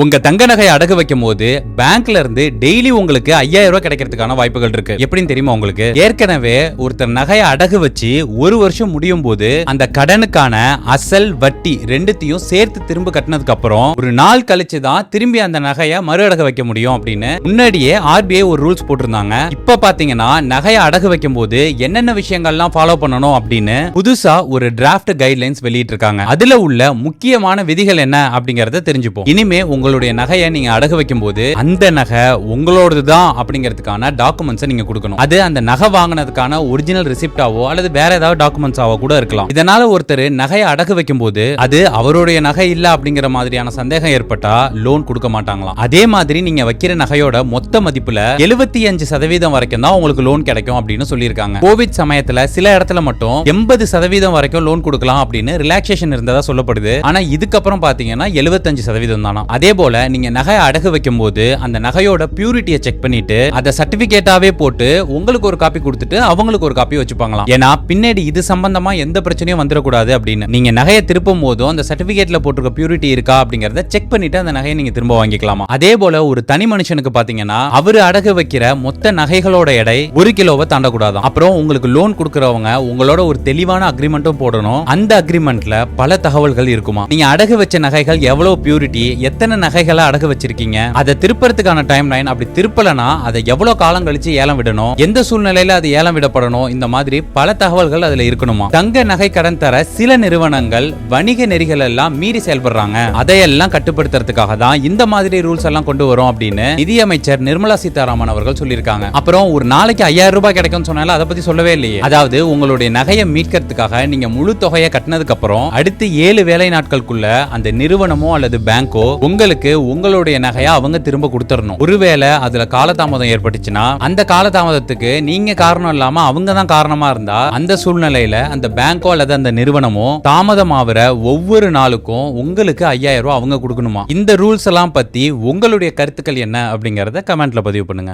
உங்க தங்க நகை அடகு வைக்கும் போது பேங்க்ல இருந்து டெய்லி உங்களுக்கு 5000 ரூபாய் கிடைக்கிறதுக்கான வாய்ப்புகள் இருக்கு. எப்படின்னு தெரியுமா உங்களுக்கு? ஏற்கனவே ஒருத்தர் நகையை அடகு வச்சு ஒரு வருஷம் முடியும் போது அந்த கடனுக்கான அசல் வட்டி ரெண்டுத்தையும் சேர்த்து திரும்ப கட்டினதுக்கு அப்புறம் ஒரு நாள் கழிச்சு தான் திரும்பி அந்த நகையை மறு அடகு வைக்க முடியும் அப்படின்னு முன்னாடியே RBI ஒரு ரூல்ஸ் போட்டிருந்தாங்க. இப்ப பாத்தீங்கன்னா நகையை அடகு வைக்கும் போது என்னென்ன விஷயங்கள்லாம் ஃபாலோ பண்ணணும் அப்படின்னு புதுசா ஒரு டிராஃப்ட் கைட்லைன்ஸ் வெளியிட்டு இருக்காங்க. அதுல உள்ள முக்கியமான விதிகள் என்ன அப்படிங்கறத தெரிஞ்சுப்போம். இனிமே உங்களுடைய நகையை நீங்க அடகு வைக்கும் போது அந்த நகை உங்களோடது தான் அப்படிங்கிறதுக்கான டாக்குமெண்ட்ஸ் நீங்க கொடுக்கணும். அது அந்த நகை வாங்கினதுக்கான ஒரிஜினல் ரிசிப்டாவோ அல்லது வேற ஏதாவது டாக்குமெண்ட்ஸாவோ கூட இருக்கலாம். இதனால ஒருத்தர் நகையை அடகு வைக்கும் போது அது அவருடைய நகை இல்ல அப்படிங்கிற மாதிரியான சந்தேகம் ஏற்பட்டா லோன் கொடுக்க மாட்டாங்களாம். அதே மாதிரி நீங்க வைக்கிற நகையோட மொத்த மதிப்புல 75% வரைக்கும் தான் உங்களுக்கு லோன் கிடைக்கும் அப்படின்னு சொல்லியிருக்காங்க. கோவிட் சமயத்துல சில இடத்துல மட்டும் 80% வரைக்கும் லோன் கொடுக்கலாம் அப்படின்னு ரிலாக்சேஷன் இருந்ததா சொல்லப்படுது. ஆனா இதுக்கப்புறம் பாத்தீங்கன்னா 75% தானா. அதே போல நீங்க நகையை அடகு வைக்கும் போது அந்த நகையோட பியூரிட்டியை செக் பண்ணிட்டு அதை சர்டிபிகேட்டாவே போட்டு உங்களுக்கு ஒரு காப்பி கொடுத்துட்டு அவங்களுக்கு ஒரு காப்பி வச்சுப்பாங்களாம். ஏன்னா பின்னாடி இது சம்பந்தமா எந்த பிரச்சனையும் வந்துடக்கூடாது அப்படின்னு. நீங்க நகையை திருப்பும் போதும் அந்த சர்டிபிகேட்ல போட்டிருக்க பியூரிட்டி இருக்கா அப்படிங்கறத செக் பண்ணிட்டு அந்த நகையை நீங்க திரும்ப வாங்கிக்கலாமா. அதே போல ஒரு தனி மனுஷனுக்கு பாத்தீங்கன்னா அவரு அடகு வைக்கிற மொத்த நகைகளோட எடை 1 கிலோவை தாண்டக்கூடாது. அப்புறம் உங்களுக்கு லோன் கொடுக்கறவங்க உங்களோட ஒரு தெளிவான அக்ரிமெண்ட்டும் போடணும். அந்த அக்ரிமெண்ட்ல பல தகவல்கள் இருக்குமா. நீங்க அடகு வச்ச நகைகள் எவ்வளவு பியூரிட்டி, எத்தனை நகைகளை அடகு வச்சிருக்கீங்க, அதை திருப்பறதுக்கான டைம் லைன், அப்படி திருப்பலனா அதை எவ்வளவு காலம் கழிச்சு ஏலம் விடணும், எந்த சூழ்நிலையில அது ஏலம் விடப்படணும், இந்த மாதிரி பல தகவல்கள் அதுல இருக்கணுமா. தங்க நகை கடன் தர சில நிறுவனங்கள் வணிக நெறிகள் எல்லாம் மீறி செயல்படுறாங்க. அதையெல்லாம் கட்டுப்படுத்துறதுக்காக தான் இந்த மாதிரி ரூல்ஸ் எல்லாம் கொண்டு வரும் அப்படின்னு நிதியமைச்சர் நிர்மலா சீதாராமன் அவர்கள் சொல்லியிருக்காங்க. அப்புறம் ஒரு நாளைக்கு 5000 ரூபாய் கிடைக்கும் சொன்னால அதை பத்தி சொல்லவே இல்லையே. அதாவது உங்களுடைய நகையை மீட்கிறதுக்காக நீங்க முழு தொகையை கட்டினதுக்கு அப்புறம் அடுத்து 7 வேலை நாட்களுக்குள்ள அந்த நிறுவனமோ அல்லது பேங்கோ உங்களுக்கு உங்களுடைய நகையை அவங்க திரும்ப கொடுத்துடணும். ஒருவேளை அதுல காலதாமதம் ஏற்பட்டுச்சுன்னா அந்த காலதாமதத்துக்கு நீங்க காரணம் இல்லாம அவங்க தான் காரணமா இருந்தா அந்த சூழ்நிலையில அந்த பேங்கோ அல்லது அந்த நிறுவனமோ தாமதமாகிற ஒவ்வொரு நாளுக்கும் உங்களுக்கு 5000 ரூபாய் அவங்க கொடுக்கணுமா. இந்த ரூல்ஸ் எல்லாம் பத்தி உங்களுடைய கருத்துக்கள் என்ன அப்படிங்கறத கமெண்ட்ல பதிவு பண்ணுங்க.